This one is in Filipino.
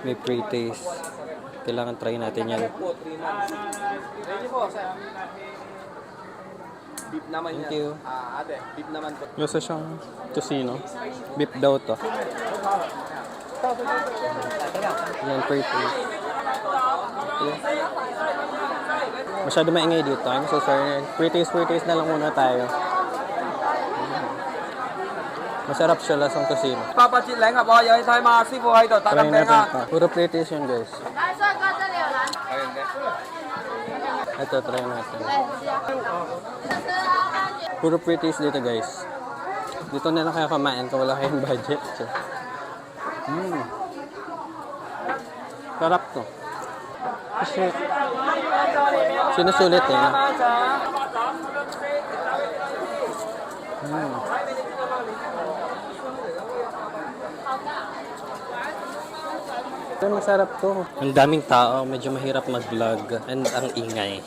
May pre-taste. Kailangan try natin yan. Beef naman Thank yan. you. Ate, beef naman po. Gusto siyang tocino. Beef daw to. Yan, pre-taste. Masyado maingay dito. I'm so sorry. Pre-taste na lang muna tayo. Masarap siya, lasang tocino. 800零啊，我有睇嘛，師傅喺度打 Try 緊 natin 餅啊。 ito. Puro pre-taste yun, guys. Ito, try natin. Puro pre-taste dito, guys. Dito na lang kayo kumain kung wala kayong budget. Sarap to. Kasi, sinusulit eh. Pero masarap to. Ang daming tao, medyo mahirap mag-vlog and ang ingay.